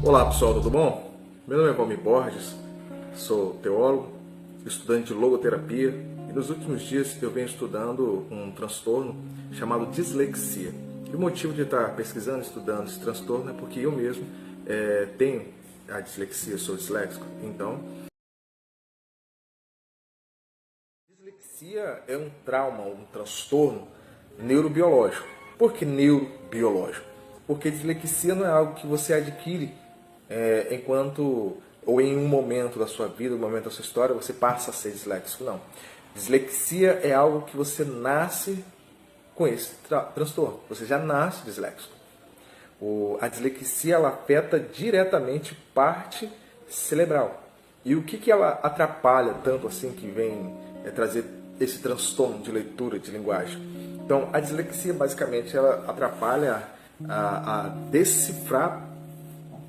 Olá pessoal, tudo bom? Meu nome é Valmir Borges, sou teólogo, estudante de logoterapia e nos últimos dias eu venho estudando um transtorno chamado dislexia. E o motivo de estar pesquisando e estudando esse transtorno é porque eu mesmo tenho a dislexia, sou disléxico. Então, dislexia é um trauma, um transtorno neurobiológico. Por que neurobiológico? Porque dislexia não é algo que você adquire enquanto ou em um momento da sua vida, um momento da sua história, você passa a ser disléxico. Não. Dislexia é algo que você nasce com esse transtorno. Você já nasce disléxico. A dislexia ela afeta diretamente parte cerebral. E o que ela atrapalha tanto assim que vem trazer esse transtorno de leitura de linguagem? Então, a dislexia basicamente ela atrapalha a decifrar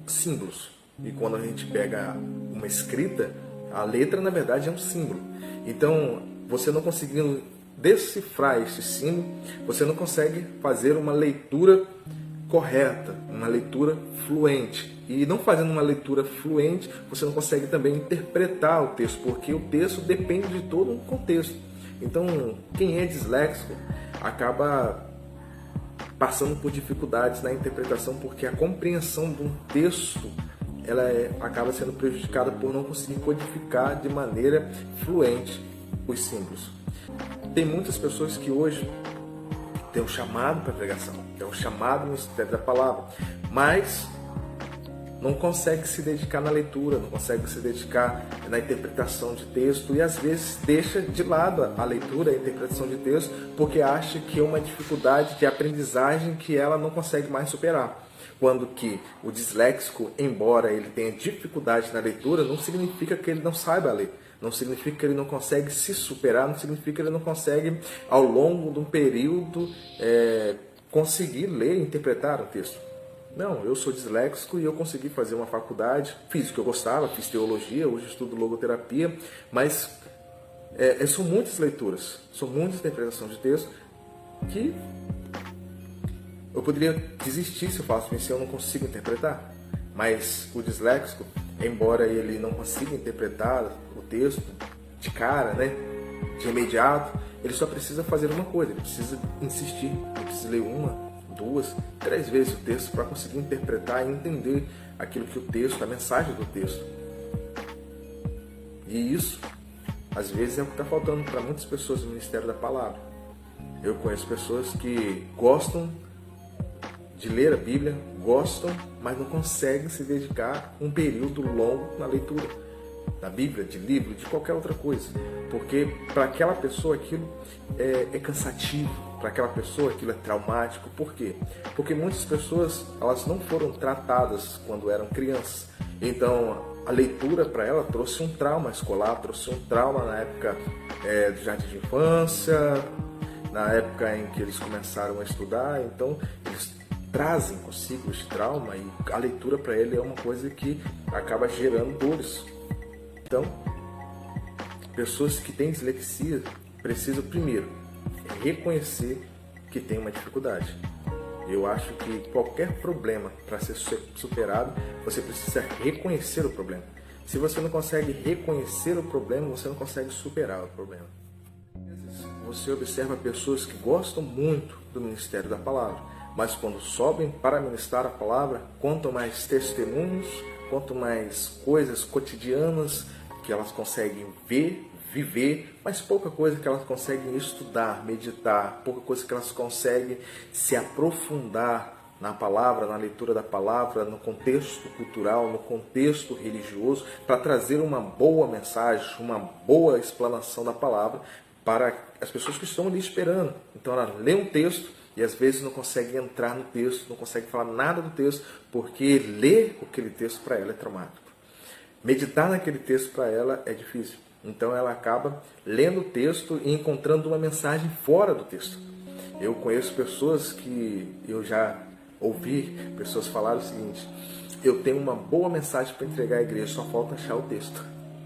símbolos. E quando a gente pega uma escrita, a letra na verdade é um símbolo. Então, você não conseguindo decifrar esse símbolo, você não consegue fazer uma leitura correta, uma leitura fluente. E não fazendo uma leitura fluente, você não consegue também interpretar o texto, porque o texto depende de todo um contexto. Então, quem é disléxico acaba passando por dificuldades na interpretação, porque a compreensão de um texto acaba sendo prejudicada por não conseguir codificar de maneira fluente os símbolos. Tem muitas pessoas que hoje têm um chamado para a pregação, têm um chamado no ministério da palavra, mas não consegue se dedicar na leitura, não consegue se dedicar na interpretação de texto e às vezes deixa de lado a leitura e a interpretação de texto porque acha que é uma dificuldade de aprendizagem que ela não consegue mais superar. Quando que o disléxico, embora ele tenha dificuldade na leitura, não significa que ele não saiba ler. Não significa que ele não consegue se superar, não significa que ele não consegue, ao longo de um período, conseguir ler e interpretar o texto. Não, eu sou disléxico e eu consegui fazer uma faculdade, fiz o que eu gostava, fiz teologia, hoje estudo logoterapia, mas são muitas leituras, são muitas interpretações de texto que eu poderia desistir se eu faço isso, eu não consigo interpretar. Mas o disléxico, embora ele não consiga interpretar o texto de cara, de imediato, ele só precisa fazer uma coisa, ele precisa insistir, ele precisa ler 1, 2, 3 vezes o texto para conseguir interpretar e entender aquilo que o texto, a mensagem do texto. E isso, às vezes, é o que está faltando para muitas pessoas no ministério da palavra. Eu conheço pessoas que gostam de ler a Bíblia, gostam, mas não conseguem se dedicar um período longo na leitura da Bíblia, de livro, de qualquer outra coisa. Porque para aquela pessoa aquilo é cansativo, para aquela pessoa aquilo é traumático. Por quê? Porque muitas pessoas elas não foram tratadas quando eram crianças. Então a leitura para ela trouxe um trauma escolar, trouxe um trauma na época do jardim de infância, na época em que eles começaram a estudar. Então eles trazem consigo esse trauma e a leitura para ele é uma coisa que acaba gerando dores. Então, pessoas que têm dislexia precisam primeiro reconhecer que tem uma dificuldade. Eu acho que qualquer problema para ser superado, você precisa reconhecer o problema. Se você não consegue reconhecer o problema, você não consegue superar o problema. Você observa pessoas que gostam muito do ministério da palavra, mas quando sobem para ministrar a palavra, quanto mais testemunhos, quanto mais coisas cotidianas que elas conseguem ver, viver, mas pouca coisa que elas conseguem estudar, meditar, pouca coisa que elas conseguem se aprofundar na palavra, na leitura da palavra, no contexto cultural, no contexto religioso, para trazer uma boa mensagem, uma boa explanação da palavra para as pessoas que estão ali esperando. Então ela lê um texto e às vezes não consegue entrar no texto, não consegue falar nada do texto, porque ler aquele texto para ela é traumático. Meditar naquele texto para ela é difícil. Então ela acaba lendo o texto e encontrando uma mensagem fora do texto. Eu conheço pessoas que eu já ouvi, pessoas falarem o seguinte: eu tenho uma boa mensagem para entregar à igreja, só falta achar o texto.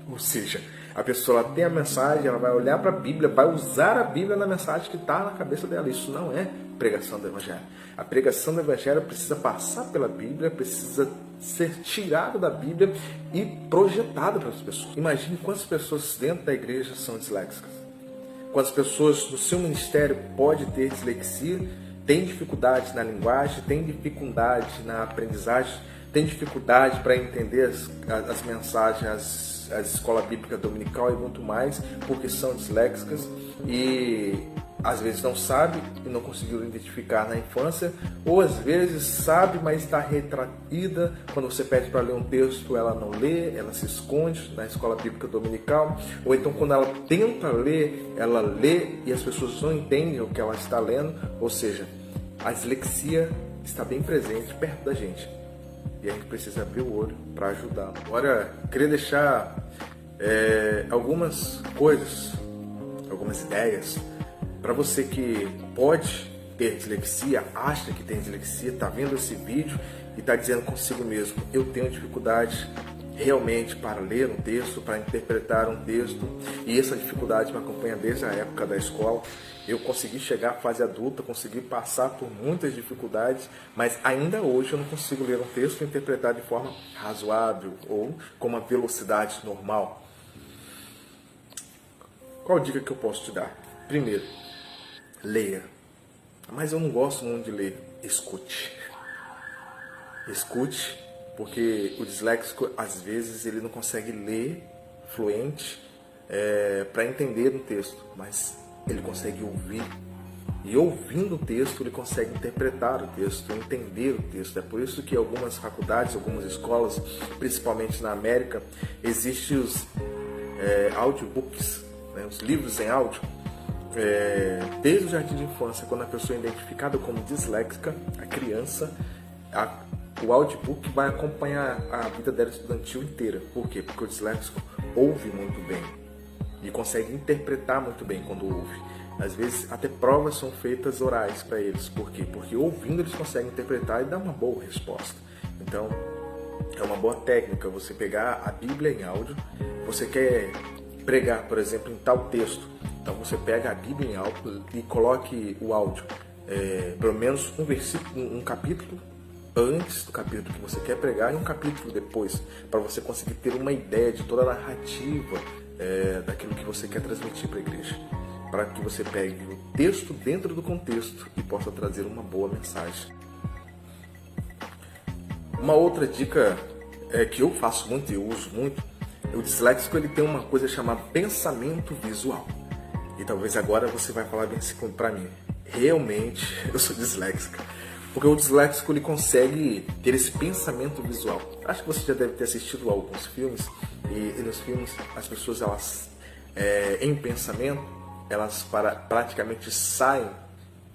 Ou seja, a pessoa tem a mensagem, ela vai olhar para a Bíblia, vai usar a Bíblia na mensagem que está na cabeça dela. Isso não é pregação do Evangelho. A pregação do Evangelho precisa passar pela Bíblia, precisa ser tirada da Bíblia e projetada para as pessoas. Imagine quantas pessoas dentro da igreja são disléxicas. Quantas pessoas no seu ministério pode ter dislexia, tem dificuldade na linguagem, tem dificuldade na aprendizagem, tem dificuldade para entender as mensagens, a escola bíblica dominical e muito mais, porque são disléxicas e às vezes não sabe e não conseguiu identificar na infância, ou às vezes sabe, mas está retraída. Quando você pede para ler um texto, ela não lê, ela se esconde na escola bíblica dominical, ou então quando ela tenta ler, ela lê e as pessoas não entendem o que ela está lendo, ou seja, a dislexia está bem presente perto da gente e a gente precisa abrir o olho para ajudar. Agora, queria deixar algumas coisas, algumas ideias para você que pode ter dislexia, acha que tem dislexia, está vendo esse vídeo e está dizendo consigo mesmo: eu tenho dificuldade realmente para ler um texto, para interpretar um texto, e essa dificuldade me acompanha desde a época da escola. Eu consegui chegar à fase adulta, consegui passar por muitas dificuldades, mas ainda hoje eu não consigo ler um texto e interpretar de forma razoável ou com uma velocidade normal. Qual dica que eu posso te dar? Primeiro, leia. Mas eu não gosto muito de ler. Escute. Escute, porque o disléxico, às vezes, ele não consegue ler fluente para entender um texto, mas ele consegue ouvir. E ouvindo o texto, ele consegue interpretar o texto, entender o texto. É por isso que algumas faculdades, algumas escolas, principalmente na América, existem os audiobooks, né, os livros em áudio. Desde o jardim de infância, quando a pessoa é identificada como disléxica, a criança, o audiobook vai acompanhar a vida dela estudantil inteira. Por quê? Porque o disléxico ouve muito bem e consegue interpretar muito bem quando ouve. Às vezes até provas são feitas orais para eles. Por quê? Porque ouvindo eles conseguem interpretar e dar uma boa resposta. Então é uma boa técnica você pegar a Bíblia em áudio. Você quer pregar, por exemplo, em tal texto, então você pega a Bíblia em áudio e coloque o áudio, pelo menos um versículo, um capítulo antes do capítulo que você quer pregar e um capítulo depois, para você conseguir ter uma ideia de toda a narrativa daquilo que você quer transmitir para a igreja, para que você pegue o texto dentro do contexto e possa trazer uma boa mensagem. Uma outra dica que eu faço muito e eu uso muito, o disléxico ele tem uma coisa chamada pensamento visual. E talvez agora você vai falar bem assim para mim: realmente eu sou disléxica. Porque o disléxico ele consegue ter esse pensamento visual. Acho que você já deve ter assistido a alguns filmes, e nos filmes as pessoas, elas em pensamento, elas praticamente saem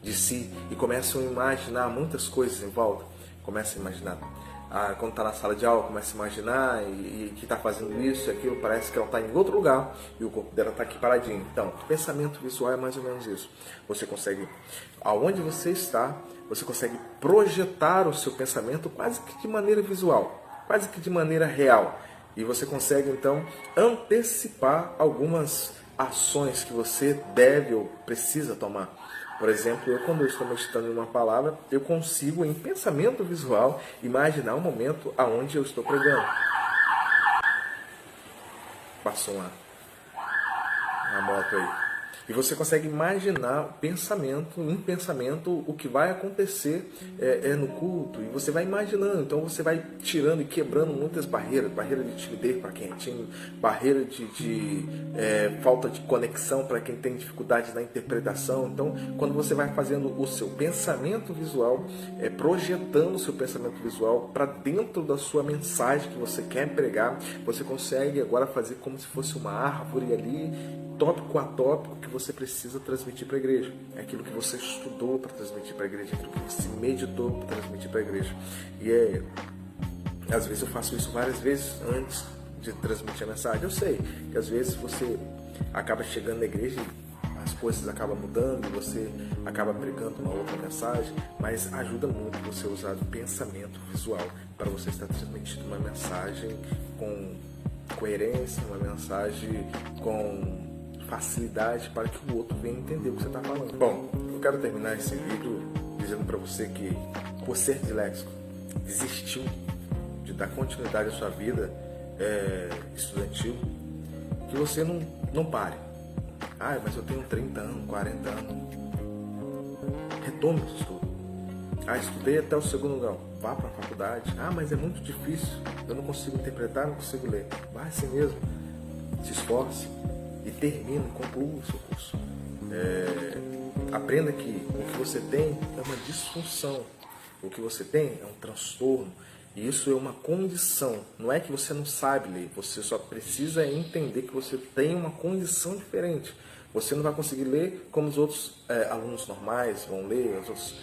de si e começam a imaginar muitas coisas em volta. Começam a imaginar, quando está na sala de aula, começa a imaginar e que está fazendo isso e aquilo, parece que ela está em outro lugar e o corpo dela está aqui paradinho. Então, o pensamento visual é mais ou menos isso. Você consegue, aonde você está, você consegue projetar o seu pensamento quase que de maneira visual, quase que de maneira real. E você consegue, então, antecipar algumas ações que você deve ou precisa tomar. Por exemplo, quando eu estou meditando em uma palavra, eu consigo, em pensamento visual, imaginar um momento aonde eu estou pregando. Passou uma moto aí. E você consegue imaginar em pensamento, o que vai acontecer no culto. E você vai imaginando. Então você vai tirando e quebrando muitas barreiras. Barreira de timidez para quem é tímido. Barreira de falta de conexão para quem tem dificuldade na interpretação. Então, quando você vai fazendo o seu pensamento visual, projetando o seu pensamento visual para dentro da sua mensagem que você quer pregar, você consegue agora fazer como se fosse uma árvore ali, tópico a tópico, que você precisa transmitir para a igreja. É aquilo que você estudou para transmitir para a igreja, é aquilo que você meditou para transmitir para a igreja. E às vezes eu faço isso várias vezes antes de transmitir a mensagem. Eu sei que às vezes você acaba chegando na igreja e as coisas acabam mudando e você acaba pregando uma outra mensagem, mas ajuda muito você usar o pensamento visual para você estar transmitindo uma mensagem com coerência, uma mensagem com facilidade para que o outro venha entender o que você está falando. Bom, quero terminar esse vídeo dizendo para você que, por ser disléxico, desistiu de dar continuidade à sua vida estudantil, que você não pare. Ah, mas eu tenho 30 anos, 40 anos. Retome o estudo. Ah, estudei até o segundo grau. Vá para a faculdade. Ah, mas é muito difícil. Eu não consigo interpretar, não consigo ler. Vá assim mesmo. Se esforce e termine, conclua o seu curso. Aprenda que o que você tem é uma disfunção. O que você tem é um transtorno. E isso é uma condição. Não é que você não sabe ler. Você só precisa entender que você tem uma condição diferente. Você não vai conseguir ler como os outros alunos normais vão ler, as outras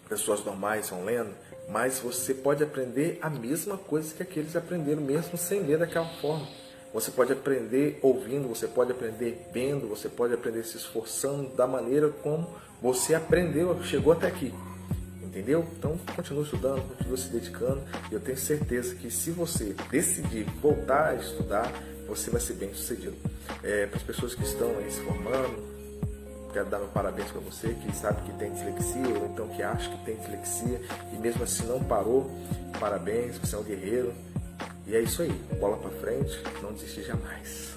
pessoas normais vão lendo, mas você pode aprender a mesma coisa que aqueles aprenderam, mesmo sem ler daquela forma. Você pode aprender ouvindo, você pode aprender vendo, você pode aprender se esforçando da maneira como você aprendeu, chegou até aqui. Entendeu? Então, continue estudando, continue se dedicando. E eu tenho certeza que se você decidir voltar a estudar, você vai ser bem sucedido. Para as pessoas que estão aí se formando, quero dar meu parabéns para você, que sabe que tem dislexia, ou então que acha que tem dislexia, e mesmo assim não parou. Parabéns, você é um guerreiro. E é isso aí, bola para frente, não desistir jamais.